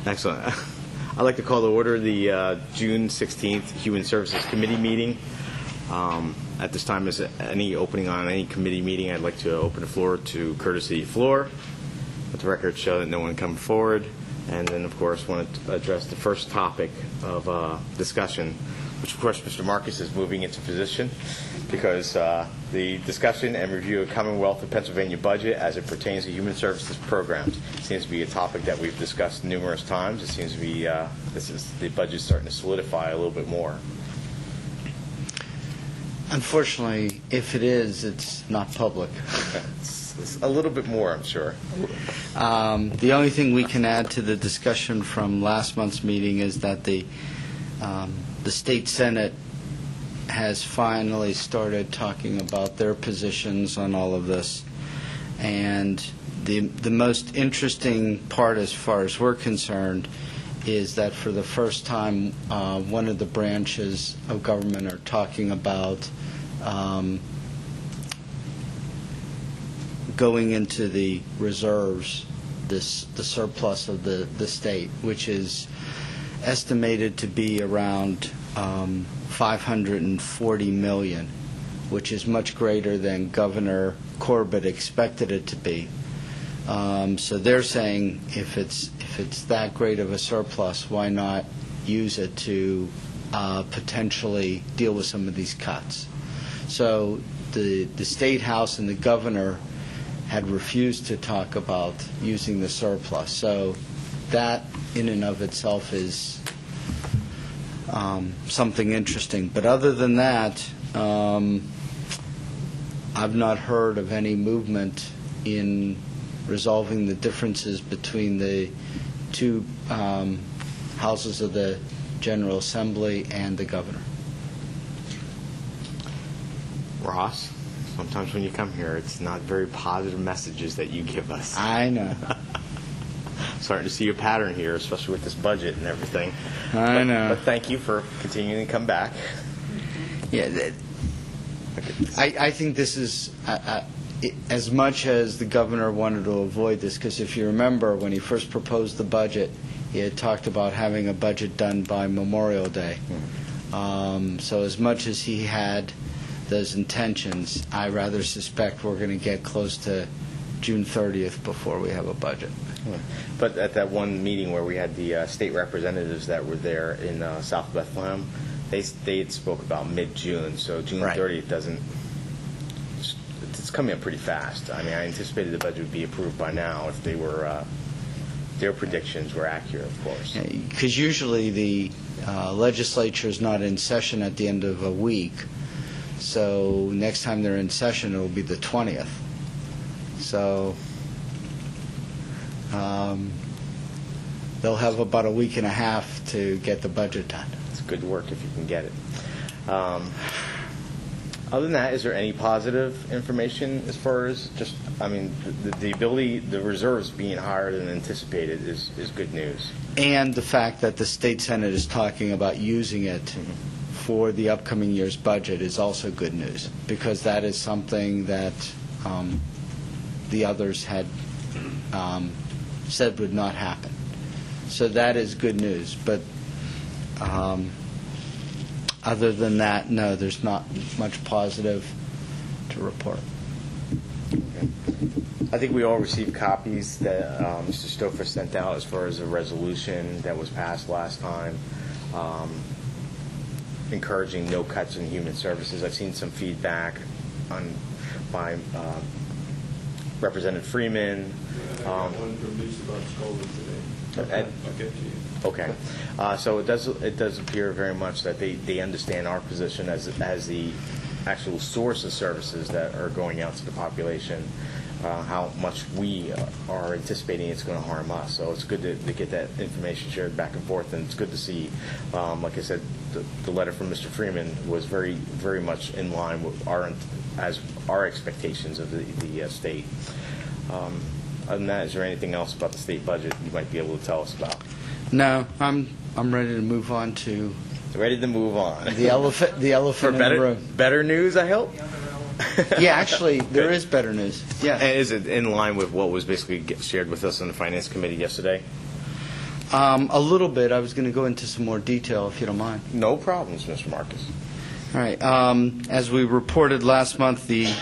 Excellent. I'd like to call to order the June 16th Human Services Committee meeting. At this time, is any opening on any committee meeting? I'd like to open the floor to courtesy floor. Let the record show that no one come forward. And then, of course, want to address the first topic of discussion, which, of course, Mr. Marcus is moving into position because the discussion and review of Commonwealth of Pennsylvania budget as it pertains to human services programs seems to be a topic that we've discussed numerous times. It seems to be the budget's starting to solidify a little bit more. Unfortunately, if it is, it's not public. It's a little bit more, I'm sure. The only thing we can add to the discussion from last month's meeting is that the State Senate has finally started talking about their positions on all of this. And the most interesting part, as far as we're concerned, is that for the first time, one of the branches of government are talking about going into the reserves, the surplus of the state, which is estimated to be around $540 million, which is much greater than Governor Corbett expected it to be. So they're saying if it's that great of a surplus, why not use it to potentially deal with some of these cuts? So the State House and the governor had refused to talk about using the surplus. So that in and of itself is something interesting. But other than that, I've not heard of any movement in resolving the differences between the two houses of the General Assembly and the governor. Ross, sometimes when you come here, it's not very positive messages that you give us. I know. Starting to see a pattern here, especially with this budget and everything. I know. But thank you for continuing to come back. Yeah, I think this is, as much as the governor wanted to avoid this, because if you remember, when he first proposed the budget, he had talked about having a budget done by Memorial Day. So as much as he had those intentions, I rather suspect we're going to get close to June 30th before we have a budget. But at that one meeting where we had the state representatives that were there in South Bethlehem, they had spoke about mid-June, so June 30th doesn't. It's coming up pretty fast. I mean, I anticipated the budget would be approved by now if they were their predictions were accurate, of course. Because usually the legislature is not in session at the end of a week, so next time they're in session, it will be the 20th. So they'll have about a week and a half to get the budget done. It's good work if you can get it. Other than that, is there any positive information as far as just, I mean, the ability, the reserves being higher than anticipated is good news. And the fact that the State Senate is talking about using it for the upcoming year's budget is also good news, because that is something that the others had said would not happen. So that is good news. But other than that, no, there's not much positive to report. Okay. I think we all received copies that Mr. Stouffer sent out as far as a resolution that was passed last time, encouraging no cuts in human services. I've seen some feedback by Representative Freeman. I got one from Lisa about Scola today. I'll get to you. Okay, so it does appear very much that they understand our position as the actual source of services that are going out to the population, how much we are anticipating it's going to harm us. So it's good to get that information shared back and forth, and it's good to see, like I said, the letter from Mr. Freeman was very, very much in line with our expectations of the state. Other than that, is there anything else about the state budget you might be able to tell us about? No, I'm ready to move on to Ready to move on. the elephant For in the room. better news, I hope? Yeah, actually, there is better news. Yeah. And is it in line with what was basically shared with us on the Finance Committee yesterday? A little bit. I was going to go into some more detail, if you don't mind. No problems, Mr. Marcus. All right. As we reported last month, the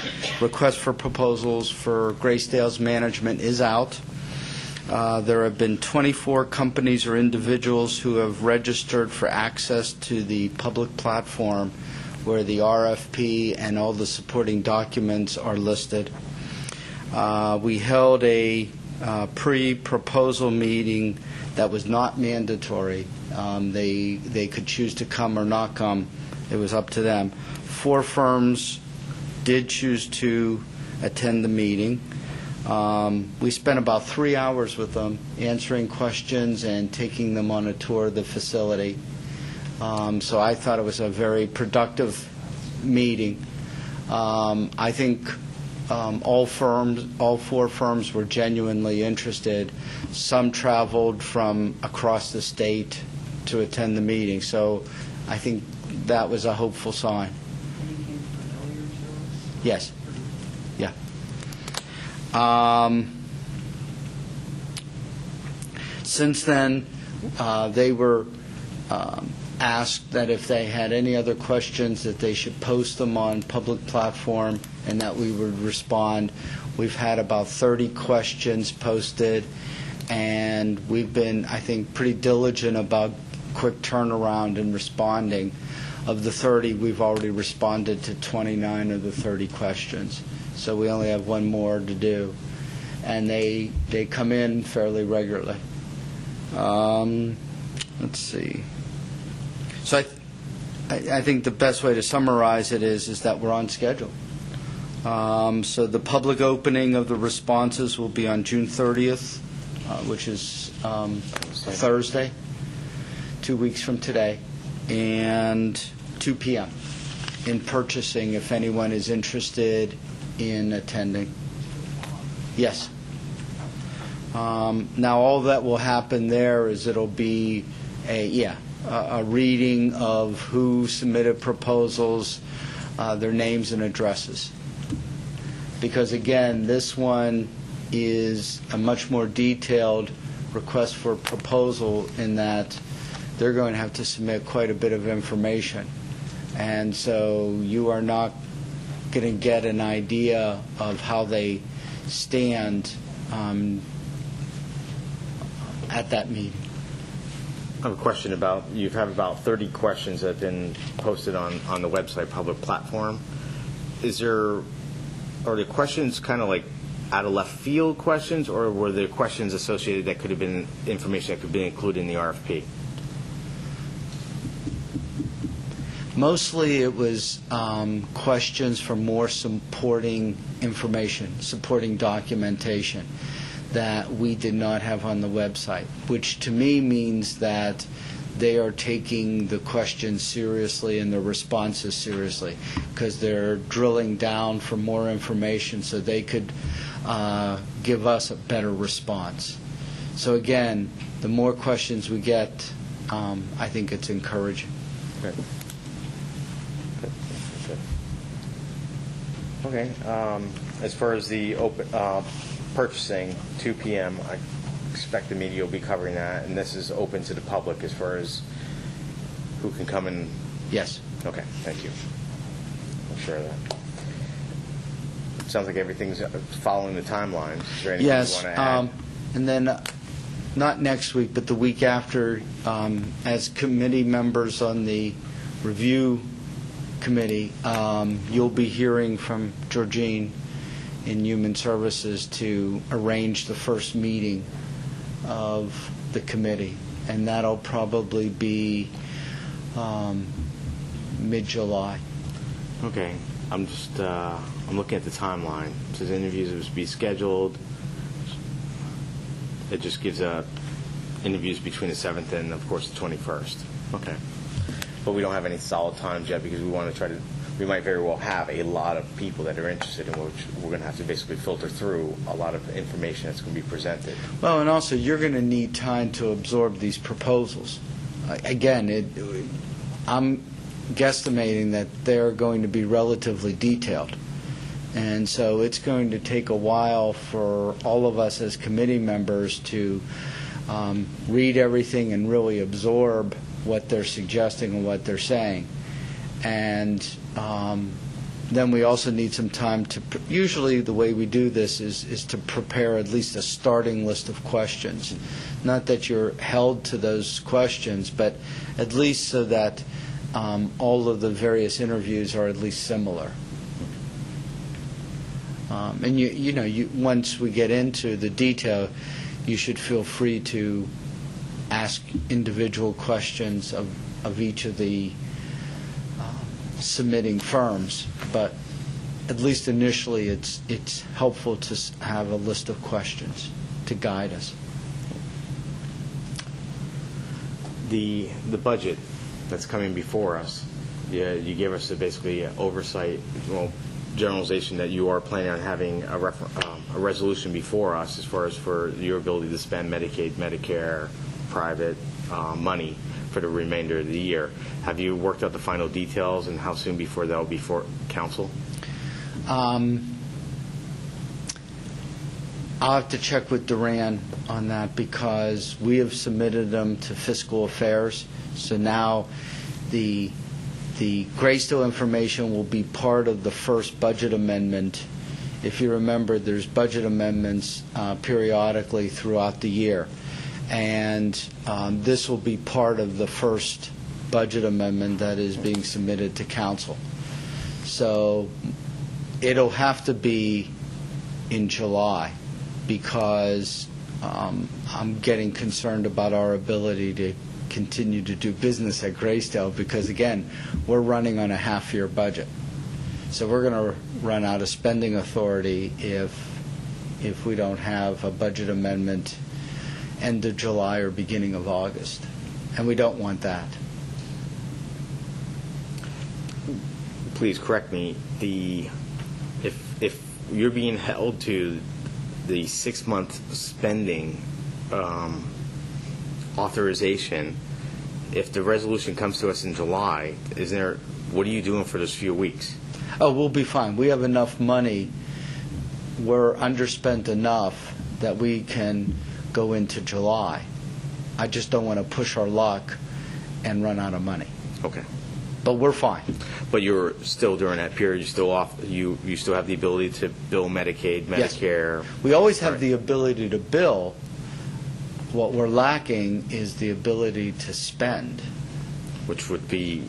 request for proposals for Graysdale's management is out. There have been 24 companies or individuals who have registered for access to the public platform where the RFP and all the supporting documents are listed. We held a pre-proposal meeting that was not mandatory. They could choose to come or not come. It was up to them. 4 firms did choose to attend the meeting. We spent about 3 hours with them answering questions and taking them on a tour of the facility. So I thought it was a very productive meeting. I think all 4 firms were genuinely interested. Some traveled from across the state to attend the meeting. So I think that was a hopeful sign. Yes. Yeah. Since then, they were asked that if they had any other questions that they should post them on public platform and that we would respond. We've had about 30 questions posted, and we've been, I think, pretty diligent about quick turnaround and responding. Of the 30, we've already responded to 29 of the 30 questions. So we only have 1 more to do. And they come in fairly regularly. Let's see. So I think the best way to summarize it is that we're on schedule. So the public opening of the responses will be on June 30th, which is Thursday, 2 weeks from today, and 2 p.m. in purchasing if anyone is interested in attending. Yes. Now all that will happen there is it'll be a reading of who submitted proposals, their names and addresses. Because again, this one is a much more detailed request for proposal in that they're going to have to submit quite a bit of information. And so you are not going to get an idea of how they stand at that meeting. I have a question about, you have about 30 questions that have been posted on the website public platform. Are the questions kind of like out of left field questions, or were there questions associated that could have been information that could be included in the RFP? Mostly it was questions for more supporting information, supporting documentation that we did not have on the website, which to me means that they are taking the questions seriously and the responses seriously, because they're drilling down for more information so they could give us a better response. So again, the more questions we get, I think it's encouraging. Okay. Okay. As far as the open purchasing, 2 p.m., I expect the media will be covering that, and this is open to the public as far as who can come and... Yes. Okay, thank you. I'm sure of that. Sounds like everything's following the timeline. Is there anything you want to add? And then not next week, but the week after, as committee members on the review committee, you'll be hearing from Georgine in Human Services to arrange the first meeting of the committee, and that'll probably be mid-July. Okay. I'm just I'm looking at the timeline. It says interviews are to be scheduled. It just gives interviews between the 7th and, of course, the 21st. Okay. But we don't have any solid times yet because we want to try to, we might very well have a lot of people that are interested in which we're going to have to basically filter through a lot of information that's going to be presented. Well, and also you're going to need time to absorb these proposals. Again, I'm guesstimating that they're going to be relatively detailed. And so it's going to take a while for all of us as committee members to read everything and really absorb what they're suggesting and what they're saying. And then we also need some time to, usually the way we do this is to prepare at least a starting list of questions. Not that you're held to those questions, but at least so that all of the various interviews are at least similar. And once we get into the detail, you should feel free to ask individual questions of each of the submitting firms, but at least initially it's helpful to have a list of questions to guide us. The budget that's coming before us, you gave us basically oversight, generalization that you are planning on having a resolution before us as far as for your ability to spend Medicaid, Medicare, private money for the remainder of the year. Have you worked out the final details, and how soon before that will be for council? I'll have to check with Duran on that because we have submitted them to Fiscal Affairs. So now the Greystone information will be part of the first budget amendment. If you remember, there's budget amendments periodically throughout the year. And this will be part of the first budget amendment that is being submitted to council. So it'll have to be in July because I'm getting concerned about our ability to continue to do business at Greystone because, again, we're running on a half-year budget. So we're going to run out of spending authority if we don't have a budget amendment end of July or beginning of August. And we don't want that. Please correct me. If you're being held to the 6-month spending authorization, if the resolution comes to us in July, what are you doing for those few weeks? Oh, we'll be fine. We have enough money. We're underspent enough that we can go into July. I just don't want to push our luck and run out of money. Okay. But we're fine. But you're still, during that period, you still have the ability to bill Medicaid, Medicare? Yes. We always have the ability to bill. What we're lacking is the ability to spend. Which would be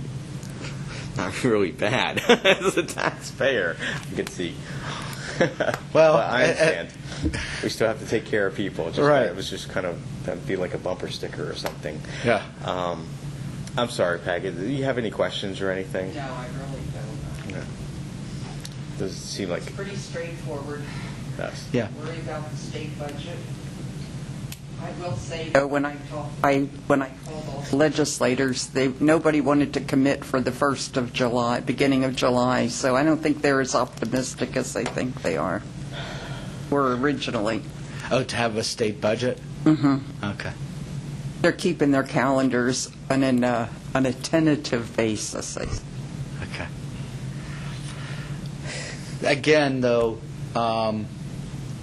not really bad as a taxpayer. You can see. Well, but I understand. We still have to take care of people. Right. It was just kind of, that'd be like a bumper sticker or something. Yeah. I'm sorry, Peggy. Do you have any questions or anything? No, I really don't. Okay. Does it seem like It's pretty straightforward. yes? Yeah. Worry about the state budget. I will say, though, when I called all the legislators, nobody wanted to commit for the 1st of July, beginning of July, so I don't think they're as optimistic as they think they were originally. Oh, to have a state budget? Mm-hmm. Okay. They're keeping their calendars on a tentative basis. Okay. Again, though,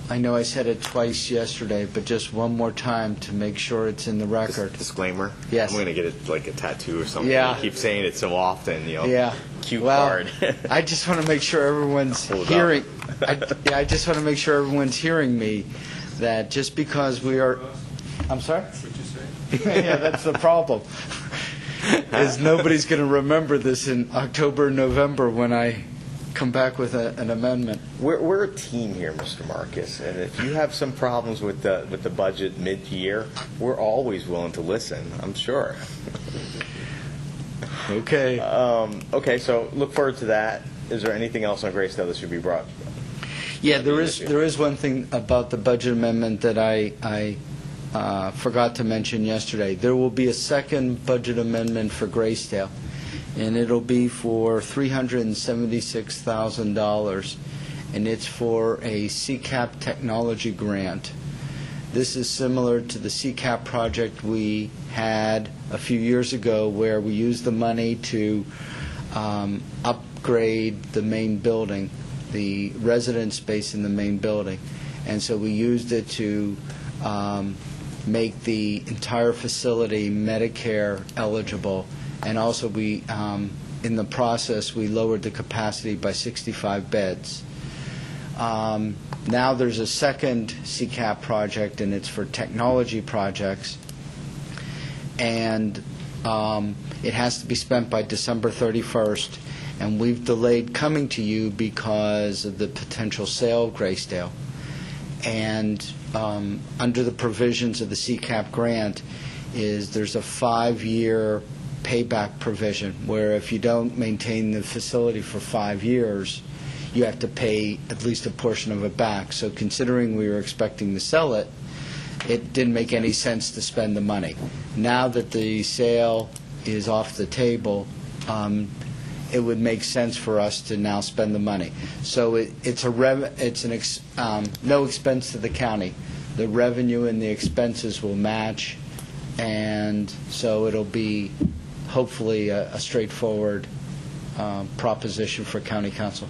I know I said it twice yesterday, but just one more time to make sure it's in the record. Disclaimer? Yes. I'm going to get it like a tattoo or something. Yeah. You keep saying it so often, Yeah. Cute well, card. I just want to make sure everyone's Hold hearing. I just want to make sure everyone's hearing me. That just because we are. I'm sorry. What'd you say? Yeah, that's the problem. Is nobody's going to remember this in October, November when I come back with an amendment. We're a team here, Mr. Marcus, and if you have some problems with the budget mid-year, we're always willing to listen, I'm sure. Okay. Okay, so look forward to that. Is there anything else on Greystone that should be brought? Yeah, there is one thing about the budget amendment that I forgot to mention yesterday. There will be a second budget amendment for Greystone, and it'll be for $376,000, and it's for a CCAP technology grant. This is similar to the CCAP project we had a few years ago where we used the money to upgrade the main building, the residence space in the main building. And so we used it to make the entire facility Medicare eligible, and also we, in the process, we lowered the capacity by 65 beds. Now there's a second CCAP project, and it's for technology projects, and it has to be spent by December 31st, and we've delayed coming to you because of the potential sale of Graysdale. And under the provisions of the CCAP grant there's a 5-year payback provision where if you don't maintain the facility for 5 years, you have to pay at least a portion of it back. So considering we were expecting to sell it, it didn't make any sense to spend the money. Now that the sale is off the table, it would make sense for us to now spend the money. So it's no expense to the county. The revenue and the expenses will match, and so it'll be hopefully a straightforward proposition for county council.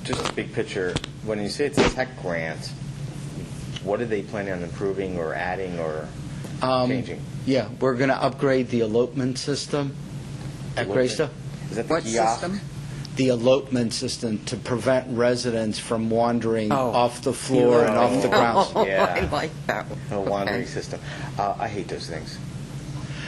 Just a big picture, when you say it's a tech grant, what are they planning on improving or adding or changing? Yeah, we're going to upgrade the elopement system at Graysdale. Is that the What kiosk? system? The elopement system to prevent residents from wandering Oh. off the floor and off the grounds. Oh, Yeah. I like that one. A wandering Okay. system. I hate those things.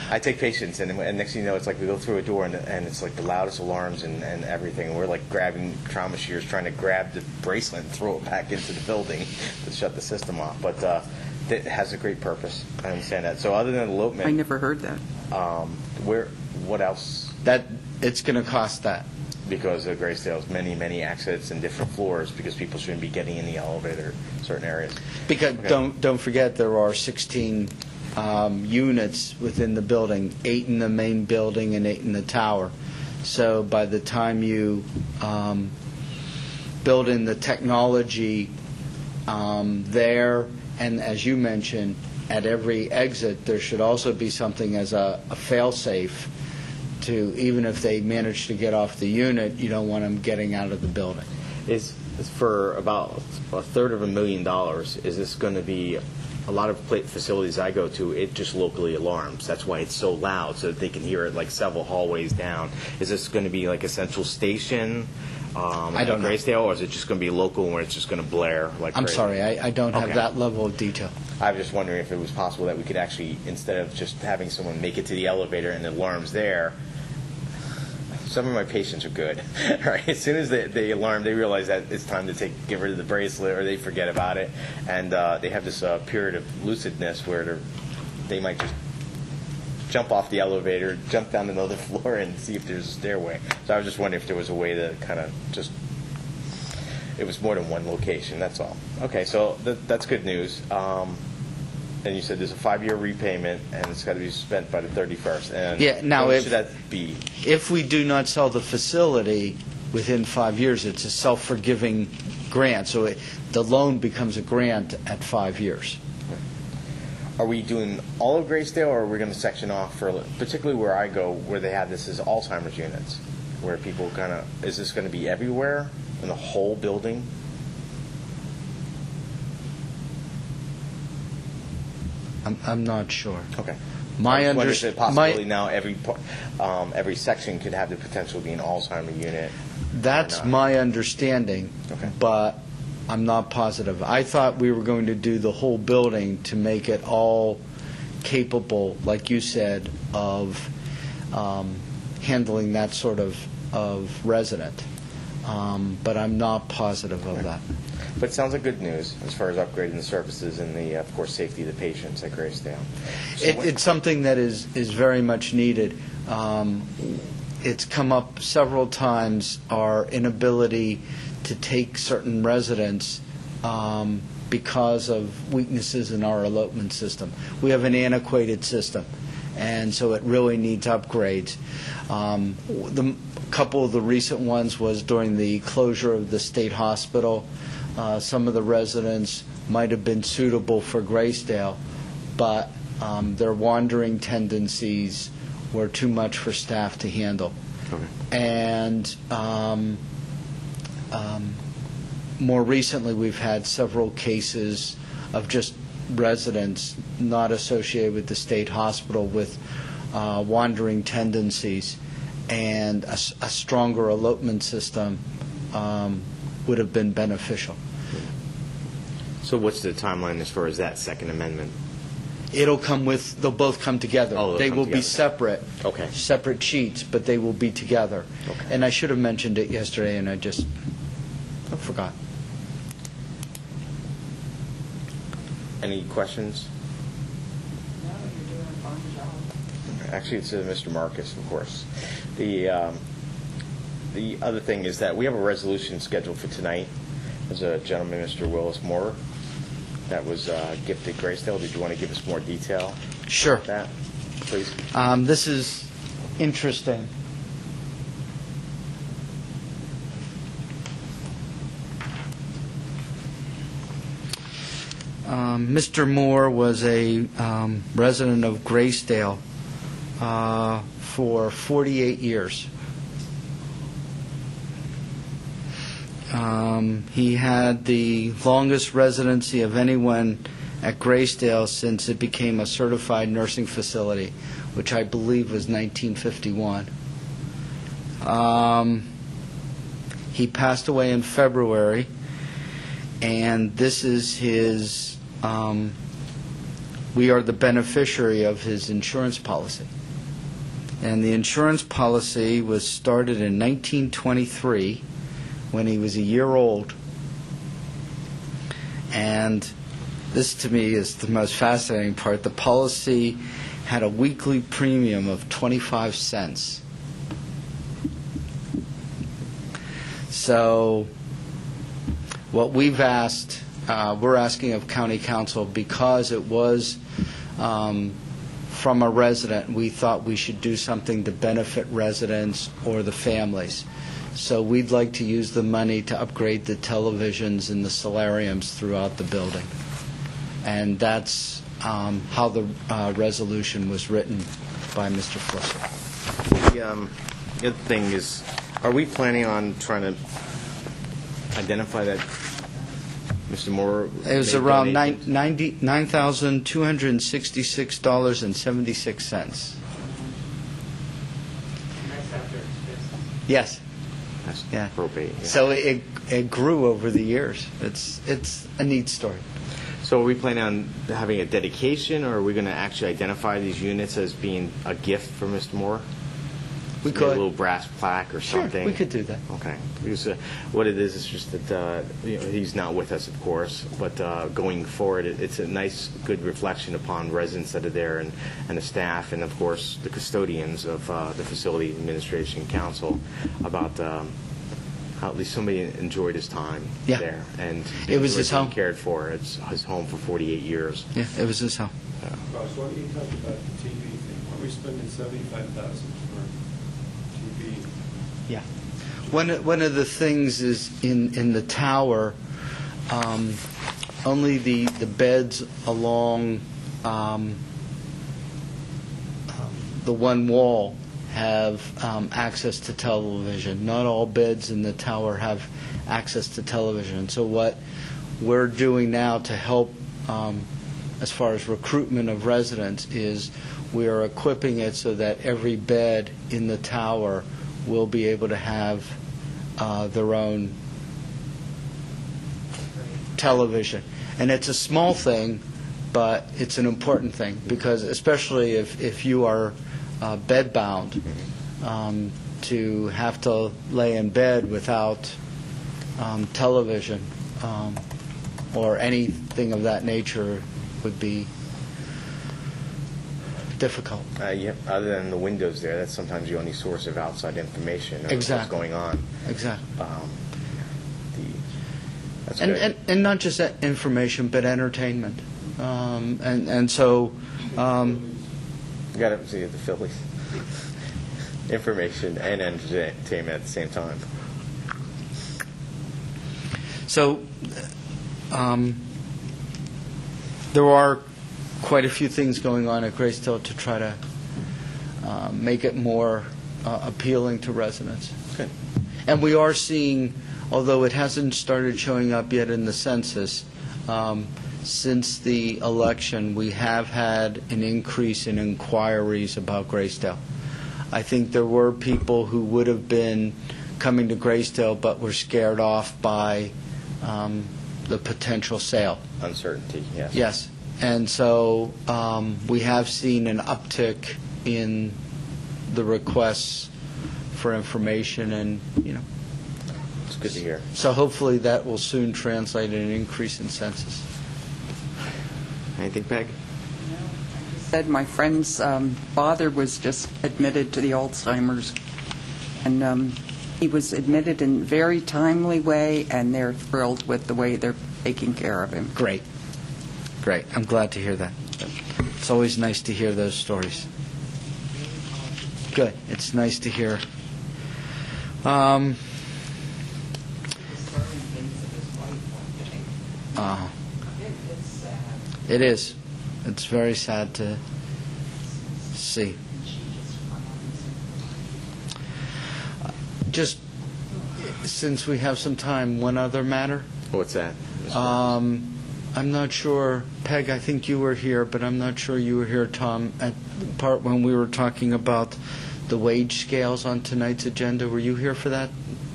I take patients, and next thing you know, it's like we go through a door, and it's like the loudest alarms and everything. And we're like grabbing trauma shears, trying to grab the bracelet and throw it back into the building to shut the system off. But it has a great purpose. I understand that. So other than elopement, I never heard that. what else? That it's going to cost that. Because of Graysdale's many exits and different floors, because people shouldn't be getting in the elevator in certain areas. Because Okay. don't forget there are 16 units within the building, 8 in the main building and 8 in the tower. So by the time you build in the technology there, and as you mentioned, at every exit there should also be something as a fail-safe to, even if they manage to get off the unit, you don't want them getting out of the building. Is for about $250,000. Is this going to be a lot of facilities I go to? It just locally alarms. That's why it's so loud, so that they can hear it like several hallways down. Is this going to be like a central station? I don't know. Graysdale, or is it just going to be local where it's just going to blare like I'm crazy? sorry, I don't have Okay. that level of detail. I was just wondering if it was possible that we could actually, instead of just having someone make it to the elevator and the alarm's there. Some of my patients are good. Right? As soon as they alarm, they realize that it's time to get rid of the bracelet, or they forget about it, and they have this period of lucidness where they might just jump off the elevator, jump down another floor, and see if there's a stairway. So I was just wondering if there was a way to kind of just, it was more than one location. That's all. Okay, so that's good news. And you said there's a 5-year repayment, and it's got to be spent by the 31st. And Yeah, now when if- should that be? If we do not sell the facility within 5 years, it's a self-forgiving grant, so the loan becomes a grant at 5 years. Are we doing all of Graysdale, or are we going to section off for, particularly where I go, where they have this as Alzheimer's units, where people kind of, is this going to be everywhere in the whole building? I'm not sure. Okay. My I wonder if there's a possibility my now every section could have the potential to be an Alzheimer's unit. That's not. my understanding, Okay. but I'm not positive. I thought we were going to do the whole building to make it all capable, like you said, of handling that sort of resident. But I'm not positive of that. But it sounds like good news as far as upgrading the services and the, of course, safety of the patients at Graysdale. So It's something that is very much needed. It's come up several times, our inability to take certain residents because of weaknesses in our elopement system. We have an antiquated system, and so it really needs upgrades. The couple of the recent ones was during the closure of the state hospital. Some of the residents might have been suitable for Graysdale, but their wandering tendencies were too much for staff to handle. Okay. And more recently, we've had several cases of just residents not associated with the state hospital with wandering tendencies, and a stronger elopement system would have been beneficial. So what's the timeline as far as that Second Amendment? They'll both come together. Oh, they'll They come will be together. separate. Okay. Separate sheets, but they will be together. Okay. And I should have mentioned it yesterday, and I just forgot. Any questions? No, you're doing a fine job. Actually, it's Mr. Marcus, of course. The other thing is that we have a resolution scheduled for tonight. There's a gentleman, Mr. Willis Moore, that was gifted Graysdale. Did you want to give us more detail Sure. about that, please? This is interesting. Mr. Moore was a resident of Graysdale for 48 years. He had the longest residency of anyone at Graysdale since it became a certified nursing facility, which I believe was 1951. He passed away in February, and this is his, we are the beneficiary of his insurance policy. And the insurance policy was started in 1923 when he was a year old. And this, to me, is the most fascinating part. The policy had a weekly premium of 25 cents. So what we've asked, we're asking of County Council, because it was from a resident, we thought we should do something to benefit residents or the families. So we'd like to use the money to upgrade the televisions and the solariums throughout the building. And that's how the resolution was written by Mr. Flusser. The other thing is, are we planning on trying to identify that Mr. Moore It was made around donations? $9,266.76. Yes. That's Yeah. probate. Yeah. So it grew over the years. It's a neat story. So are we planning on having a dedication, or are we going to actually identify these units as being a gift for Mr. Moore? We Maybe could. a little brass plaque or Sure, something. we could do that. Okay. Because what it is just that he's not with us, of course, but going forward, it's a nice, good reflection upon residents that are there and the staff, and of course the custodians of the facility administration council about how at least somebody enjoyed his time Yeah. there, and It was his being home. cared for. It's his home for 48 years. Yeah, it was his home. Ross, why don't you talk about the TV thing? Why are we spending $75,000 for TV? Yeah. One of the things is in the tower, only the beds along the one wall have access to television. Not all beds in the tower have access to television. So what we're doing now to help as far as recruitment of residents is we are equipping it so that every bed in the tower will be able to have their own television. And it's a small thing, but it's an important thing, because especially if you are bed-bound, to have to lay in bed without television or anything of that nature would be difficult. Yeah, other than the windows there, that's sometimes the only source of outside information of Exactly. what's going on. Exactly. That's good. And not just that information, but entertainment. And so, You got to see the Phillies. Information and entertainment at the same time. so there are quite a few things going on at Graysdale to try to make it more appealing to residents. Good. And we are seeing, although it hasn't started showing up yet in the census, since the election, we have had an increase in inquiries about Graysdale. I think there were people who would have been coming to Graysdale but were scared off by the potential sale. Uncertainty, yes. Yes, and so we have seen an uptick in the requests for information, and, It's good to hear. so hopefully that will soon translate in an increase in census. Anything, Peg? Said my friend's father was just admitted to the Alzheimer's, and he was admitted in a very timely way, and they're thrilled with the way they're taking care of him. Great. Great. I'm glad to hear that. It's always nice to hear those stories. Good. It's nice to hear. It is. It's very sad to see. Just since we have some time, one other matter. What's that? I'm not sure, Peg, I think you were here, but I'm not sure you were here, Tom, at the part when we were talking about the wage scales on tonight's agenda. Were you here for that?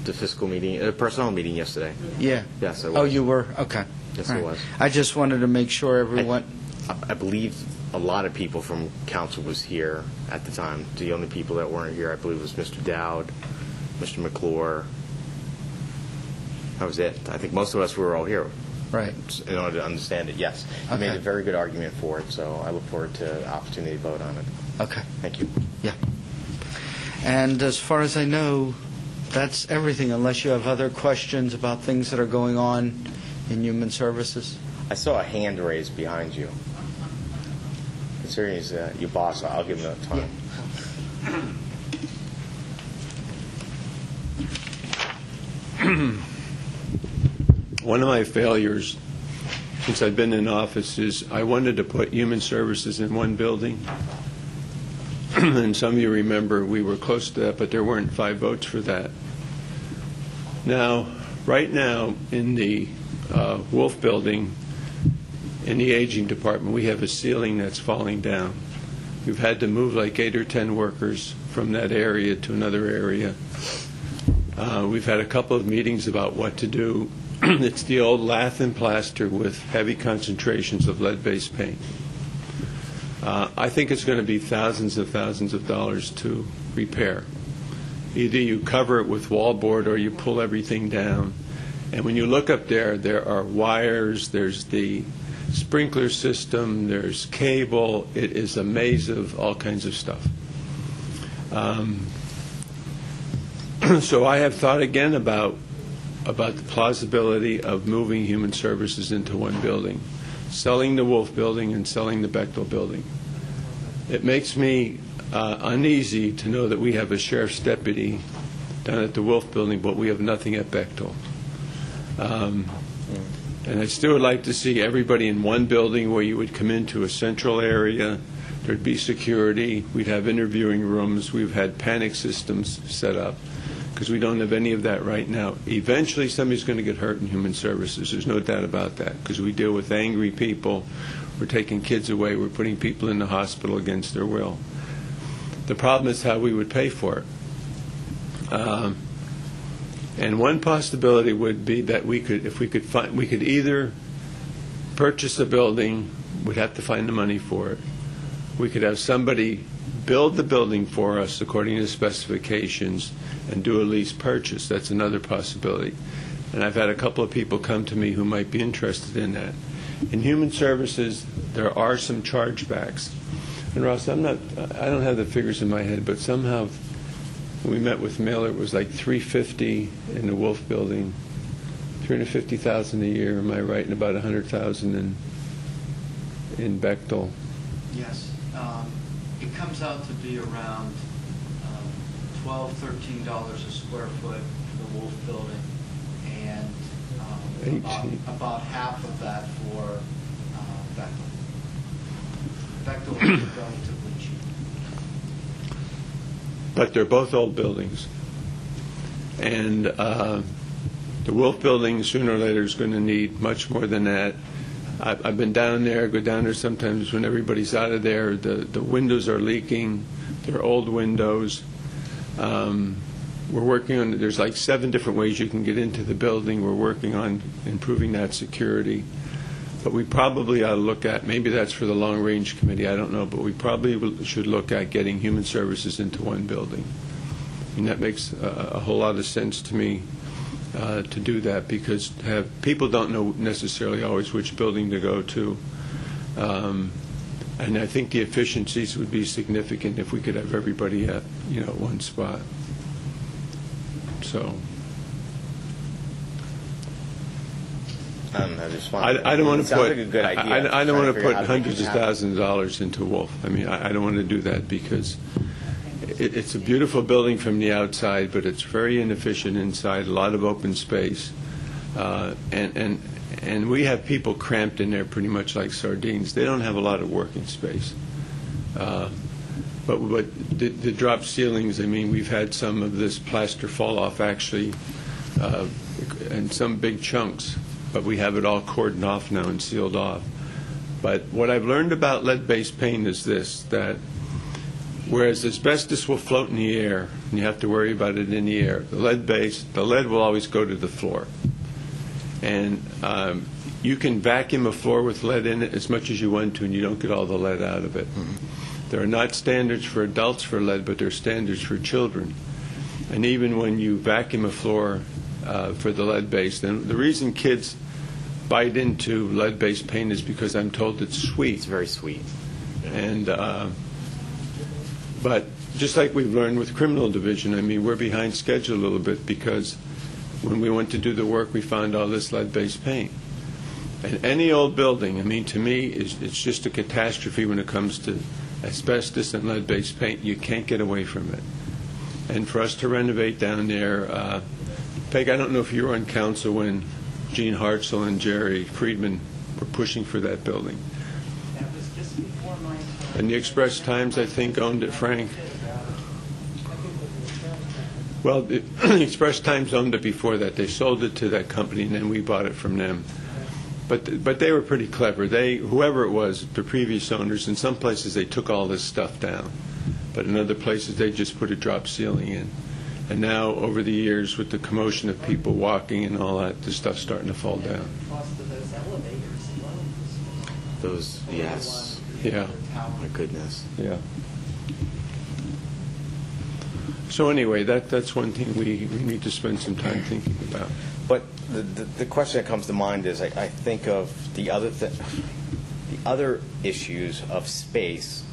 The fiscal meeting, personnel meeting yesterday. Yeah. Yes, I was. Oh, you were? Okay. Yes, All I right. was. I just wanted to make sure everyone... I believe a lot of people from council was here at the time. The only people that weren't here, I believe, was Mr. Dowd, Mr. McClure. That was it. I think most of us were all here Right. in order to understand it. Yes, you made Okay. a very good argument for it, so I look forward to the opportunity to vote on it. Okay. Thank you. Yeah. And as far as I know, that's everything, unless you have other questions about things that are going on in Human Services. I saw a hand raised behind you. Considering he's your boss, I'll give him enough time. One of my failures since I've been in office is I wanted to put Human Services in one building. And some of you remember we were close to that, but there weren't 5 votes for that. Now, right now, in the Wolf Building, in the aging department, we have a ceiling that's falling down. We've had to move like 8 or 10 workers from that area to another area. We've had a couple of meetings about what to do. It's the old lath and plaster with heavy concentrations of lead-based paint. I think it's going to be thousands of dollars to repair. Either you cover it with wallboard or you pull everything down. And when you look up there, there are wires, there's the sprinkler system, there's cable. It is a maze of all kinds of stuff. So I have thought again about the plausibility of moving Human Services into one building, selling the Wolf Building and selling the Bechtel Building. It makes me uneasy to know that we have a sheriff's deputy down at the Wolf Building, but we have nothing at Bechtel. And I still would like to see everybody in one building where you would come into a central area. There'd be security. We'd have interviewing rooms. We've had panic systems set up because we don't have any of that right now. Eventually, somebody's going to get hurt in Human Services. There's no doubt about that because we deal with angry people. We're taking kids away. We're putting people in the hospital against their will. The problem is how we would pay for it. And one possibility would be that we could either purchase a building, we'd have to find the money for it. We could have somebody build the building for us according to specifications and do a lease purchase. That's another possibility. And I've had a couple of people come to me who might be interested in that. In Human Services, there are some chargebacks. And Ross, I don't have the figures in my head, but somehow when we met with Miller, it was like $350 in the Wolf Building, $350,000 a year. Am I right? And about $100,000 in Bechtel. Yes. It comes out to be around $12, $13 a square foot for the Wolf Building, and about half of that for Bechtel. Bechtel is relatively cheap. But they're both old buildings. And the Wolf Building, sooner or later, is going to need much more than that. I've been down there, I go down there sometimes when everybody's out of there. The windows are leaking. They're old windows. We're working on, there's like 7 different ways you can get into the building. We're working on improving that security. But we probably ought to look at, maybe that's for the long-range committee, I don't know, but we probably should look at getting human services into one building. And that makes a whole lot of sense to me to do that, because people don't know necessarily always which building to go to. And I think the efficiencies would be significant if we could have everybody at, one spot. So I don't want to put. Like a good idea. I don't want to put Trying to figure out how to hundreds make of it happen. thousands of dollars into Wolf. I mean, I don't want to do that because it's a beautiful building from the outside, but it's very inefficient inside. A lot of open space, and we have people cramped in there pretty much like sardines. They don't have a lot of working space. But the drop ceilings, I mean, we've had some of this plaster fall off actually, and some big chunks, but we have it all cordoned off now and sealed off. But what I've learned about lead-based paint is this, that whereas asbestos will float in the air, and you have to worry about it in the air, the lead will always go to the floor. And you can vacuum a floor with lead in it as much as you want to, and you don't get all the lead out of it. There are not standards for adults for lead, but there are standards for children. And even when you vacuum a floor for the lead-based, and the reason kids bite into lead-based paint is because I'm told it's sweet. It's very sweet. And but just like we've learned with criminal division, I mean, we're behind schedule a little bit because when we went to do the work, we found all this lead-based paint. And any old building, I mean, to me, it's just a catastrophe when it comes to asbestos and lead-based paint. You can't get away from it. And for us to renovate down there, Peg, I don't know if you were on council when Gene Hartzell and Jerry Friedman were pushing for that building. That was just before my time. And the Express Times, I think, owned it, Frank. Well, the Express Times owned it before that. They sold it to that company, and then we bought it from them. But they were pretty clever. Whoever it was, the previous owners, in some places they took all this stuff down. But in other places they just put a drop ceiling in. And now, over the years, with the commotion of people walking and all that, the stuff's starting to fall down. Cost of those elevators alone. Those, yes. Yeah, My goodness. yeah. So anyway, that's one thing we need to spend some time thinking about. But the question that comes to mind is, I think of the other issues of space.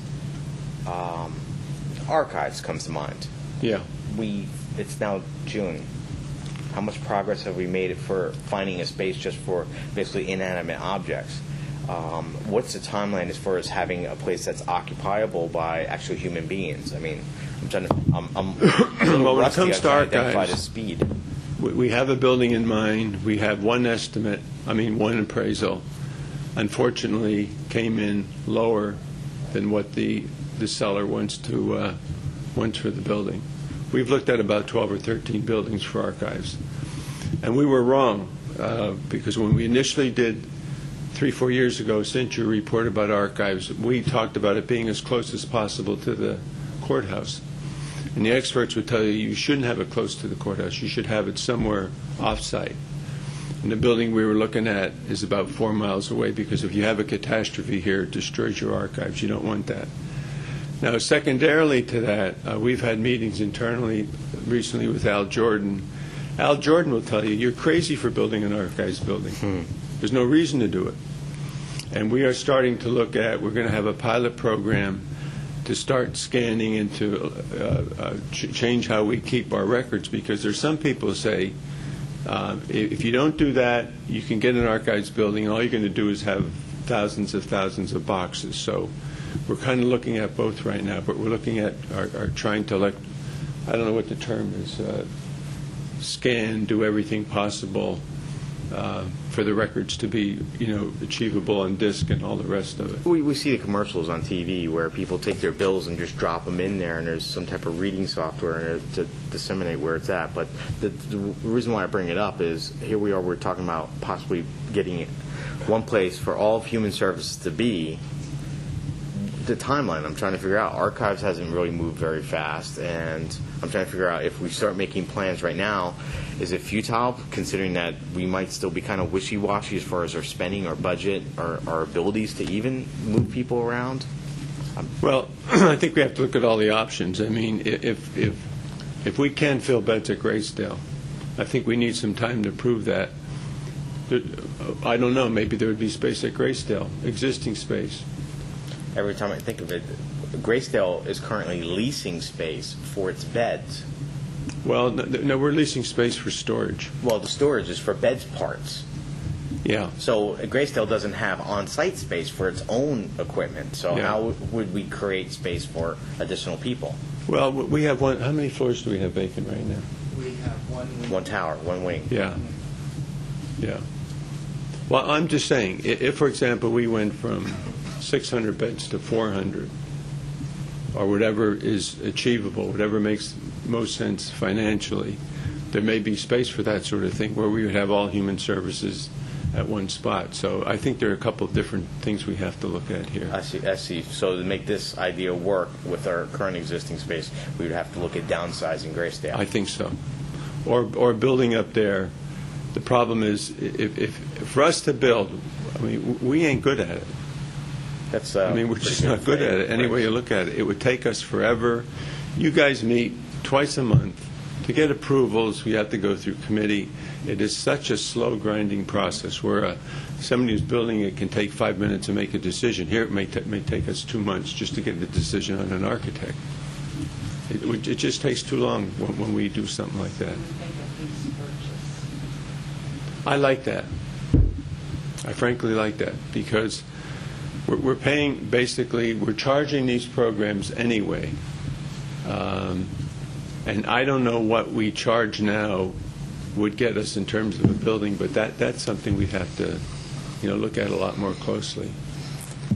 Archives comes to mind. Yeah. It's now June. How much progress have we made for finding a space just for basically inanimate objects? What's the timeline as far as having a place that's occupiable by actual human beings? I mean, I'm a little Well, when it rusty comes on to trying identify the archives, speed. We have a building in mind. We have one estimate, one appraisal. Unfortunately, came in lower than what the seller wants for the building. We've looked at about 12 or 13 buildings for archives. And we were wrong, because when we initially did 3-4 years ago, Century report about archives, we talked about it being as close as possible to the courthouse. And the experts would tell you, you shouldn't have it close to the courthouse. You should have it somewhere off-site. And the building we were looking at is about 4 miles away, because if you have a catastrophe here, it destroys your archives. You don't want that. Now, secondarily to that, we've had meetings internally recently with Al Jordan. Al Jordan will tell you, you're crazy for building an archives building. There's no reason to do it. And we are starting to look at, we're going to have a pilot program to start scanning and to change how we keep our records, because there's some people who say, if you don't do that, you can get an archives building, and all you're going to do is have thousands of boxes. So we're kind of looking at both right now, but we're looking at trying to, I don't know what the term is, scan, do everything possible for the records to be, achievable on disk and all the rest of it. We see the commercials on TV where people take their bills and just drop them in there, and there's some type of reading software to disseminate where it's at. But the reason why I bring it up is here we are, we're talking about possibly getting one place for all of human services to be, the timeline I'm trying to figure out. Archives hasn't really moved very fast, and I'm trying to figure out if we start making plans right now, is it futile, considering that we might still be kind of wishy-washy as far as our spending, our budget, our abilities to even move people around? Well, I think we have to look at all the options. I mean, if we can fill beds at Graysdale, I think we need some time to prove that. I don't know, maybe there would be space at Graysdale, existing space. Every time I think of it, Graysdale is currently leasing space for its beds. Well, no, we're leasing space for storage. Well, the storage is for beds parts. Yeah. So Graysdale doesn't have on-site space for its own equipment. So Yeah. how would we create space for additional people? Well, we have one. How many floors do we have vacant right now? We have One tower, one wing. Yeah. Yeah. Well, I'm just saying, if, for example, we went from 600 beds to 400, or whatever is achievable, whatever makes most sense financially, there may be space for that sort of thing, where we would have all human services at one spot. So I think there are a couple of different things we have to look at here. I see. So to make this idea work with our current existing space, we would have to look at downsizing Graysdale. I think so. Or building up there. The problem is, if for us to build, I mean, we ain't good at it. That's. I mean, we're just not good at it. Any way you look at it, it would take us forever. You guys meet twice a month. To get approvals, we have to go through committee. It is such a slow, grinding process where somebody who's building it can take 5 minutes to make a decision. Here, it may take us 2 months just to get a decision on an architect. It just takes too long when we do something like that. I like that. I frankly like that, because we're paying, basically, we're charging these programs anyway. And I don't know what we charge now would get us in terms of a building, but that's something we'd have to, look at a lot more closely. I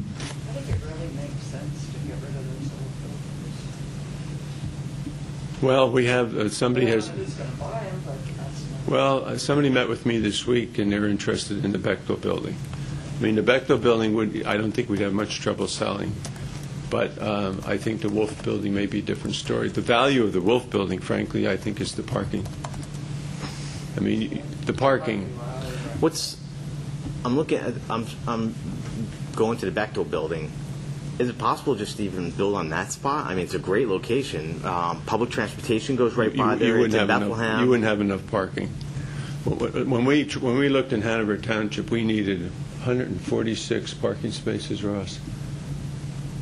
think it really makes sense to get rid of those old buildings. Well, we have, somebody has, Who's going to buy them, but that's not. well, somebody met with me this week, and they're interested in the Bechtel building. I mean, the Bechtel building I don't think we'd have much trouble selling. But I think the Wolf building may be a different story. The value of the Wolf building, frankly, I think is the parking. I mean, the parking. I'm looking at. I'm going to the Bechtel building. Is it possible just to even build on that spot? I mean, it's a great location. Public transportation goes right by there. It's in Bethlehem. You wouldn't have enough parking. When we looked in Hanover Township, we needed 146 parking spaces, Ross.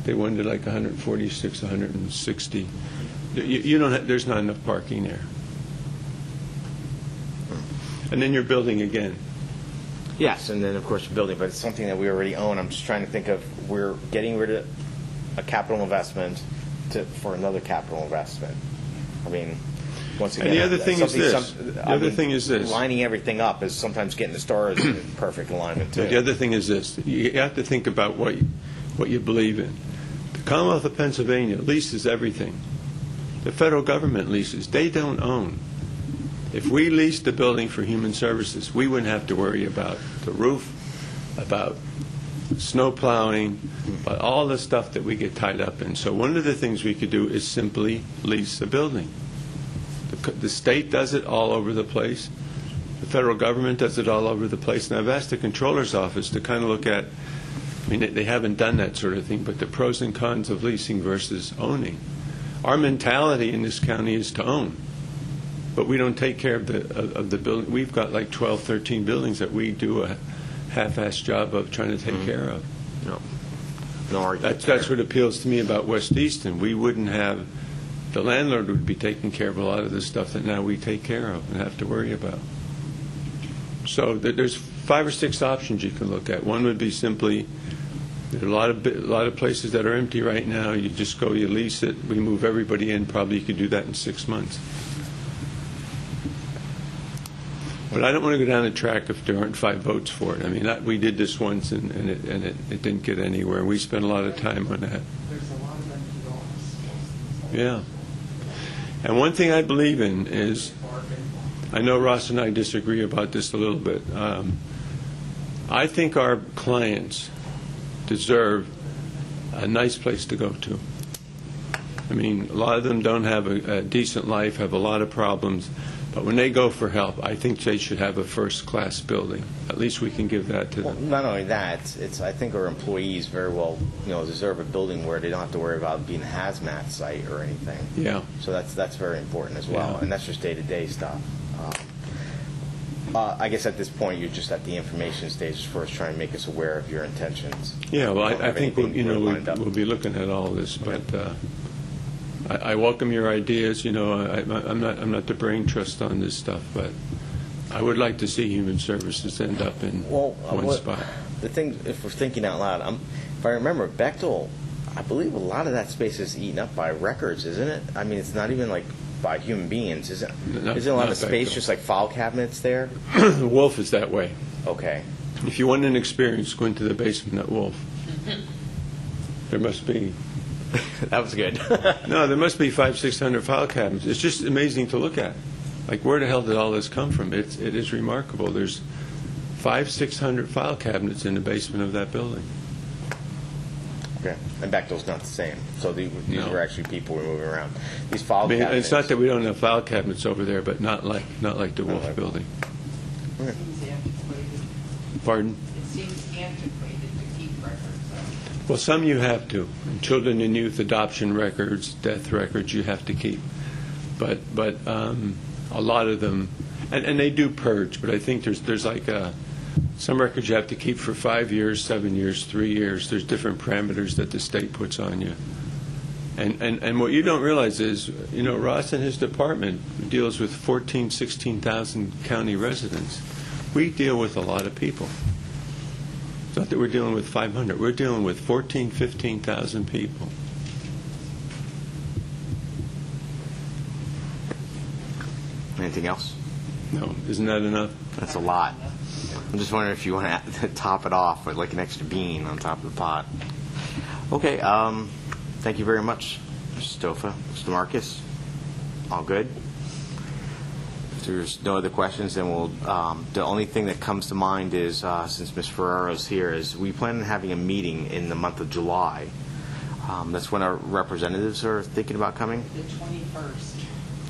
They wanted like 146, 160. There's not enough parking there. And then you're building again. Yes, and then of course building, but it's something that we already own. I'm just trying to think of, we're getting rid of a capital investment for another capital investment. I mean, once again, And the other thing is this. Lining everything up is sometimes getting the stars in perfect alignment too. The other thing is this. You have to think about what you believe in. The Commonwealth of Pennsylvania leases everything. The federal government leases. They don't own. If we leased the building for human services, we wouldn't have to worry about the roof, about snow plowing, about all the stuff that we get tied up in. So one of the things we could do is simply lease the building. The state does it all over the place. The federal government does it all over the place. And I've asked the Comptroller's office to kind of look at, I mean, they haven't done that sort of thing, but the pros and cons of leasing versus owning. Our mentality in this county is to own, but we don't take care of the building. We've got like 12, 13 buildings that we do a half-assed job of trying to take care of. No argument. That's what appeals to me about West Easton. We wouldn't have, the landlord would be taking care of a lot of the stuff that now we take care of and have to worry about. So there's 5 or 6 options you can look at. One would be simply, there are a lot of places that are empty right now. You just go, you lease it, we move everybody in. Probably you could do that in 6 months. But I don't want to go down the track if there aren't 5 votes for it. I mean, we did this once, and it didn't get anywhere. We spent a lot of time on that. There's a lot of empty lots. Yeah. And one thing I believe in is, I know Ross and I disagree about this a little bit. I think our clients deserve a nice place to go to. I mean, a lot of them don't have a decent life, have a lot of problems, but when they go for help, I think they should have a first-class building. At least we can give that to Well, them. not only that, it's I think our employees very well, deserve a building where they don't have to worry about being a hazmat site or anything. Yeah. So that's very important as well, Yeah. and that's just day-to-day stuff. I guess at this point, you're just at the information stage as far as trying to make us aware of your intentions. Yeah, well, We don't I have think, anything really lined up. we'll be looking at all this, but I welcome your ideas. I'm not the brain trust on this stuff, but I would like to see Human Services end up in one spot. The thing, if we're thinking out loud, if I remember, Bechtel, I believe a lot of that space is eaten up by records, isn't it? I mean, it's not even like by human beings, is it? No, Isn't a lot not of space Bechtel. just like file cabinets there? Wolf is that way. Okay. If you want an experience, go into the basement at Wolf. There must be, That was good. no, there must be 500-600 file cabinets. It's just amazing to look at. Like, where the hell did all this come from? It is remarkable. There's 500-600 file cabinets in the basement of that building. Okay. And Bechtel's not the same. So these No. were actually people who were moving around. These file I mean, cabinets. it's not that we don't have file cabinets over there, but not like the Wolf like- building. Seems antiquated. Pardon? It seems antiquated to keep records of. Well, some you have to. Children and youth adoption records, death records, you have to keep. But a lot of them, and they do purge. But I think there's like some records you have to keep for 5 years, 7 years, 3 years. There's different parameters that the state puts on you. And what you don't realize is, Ross and his department deals with 14, 16,000 county residents. We deal with a lot of people. It's not that we're dealing with 500. We're dealing with 14, 15,000 people. Anything else? No, isn't that enough? That's a lot. I'm just wondering if you want to top it off with like an extra bean on top of the pot. Okay. Thank you very much, Mr. Stofa. Mr. Marcus, all good? If there's no other questions, then we'll. The only thing that comes to mind is, since Ms. Ferrero's here, is we plan on having a meeting in the month of July. That's when our representatives are thinking about coming. The 21st.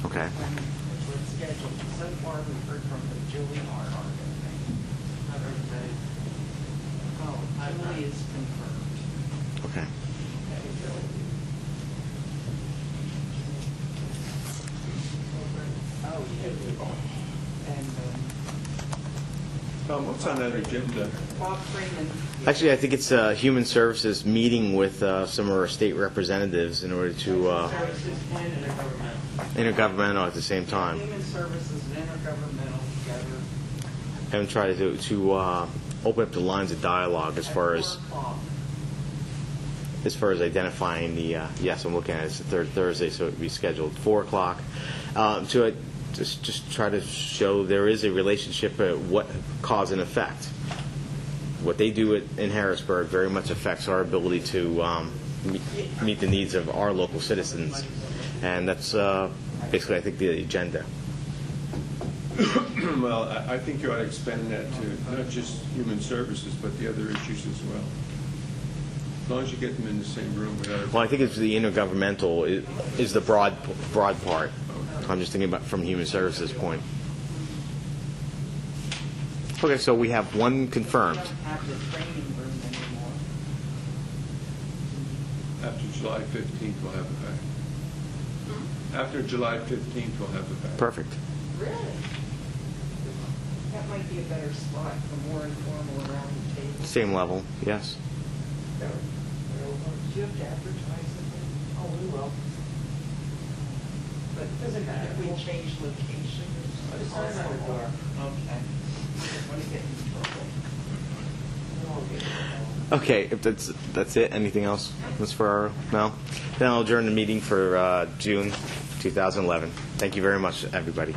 Okay. Which was scheduled. So far, we've heard from Julie Arnott. Julie is confirmed. Okay. Oh, yeah. And Tom, what's on that agenda? Bob Freeman. Actually, I think it's Human Services meeting with some of our state representatives in order to Services and intergovernmental at the same time, Human Services and intergovernmental together. and try to open up the lines of dialogue as far as 4 o'clock. identifying the yes, I'm looking at it. It's the third Thursday, so it would be scheduled 4 o'clock. To just try to show there is a relationship, what cause and effect. What they do in Harrisburg very much affects our ability to meet the needs of our local citizens, and that's basically, I think, the agenda. Well, I think you ought to expand that to not just human services, but the other issues as well. As long as you get them in the same room without. Well, I think it's the intergovernmental is the broad part. I'm just thinking about from Human Services point. Okay, so we have one confirmed. We don't have the training room anymore. After July 15th, we'll have it back. After July 15th, we'll have it back. Perfect. Really? That might be a better spot for more informal around the table. Same level, yes. Do you have to advertise it? Oh, we will. But it doesn't matter if we change location. Okay. I want to get in trouble. Okay, if that's it. Anything else, Ms. Ferraro? No? Then I'll adjourn the meeting for June 2011. Thank you very much, everybody.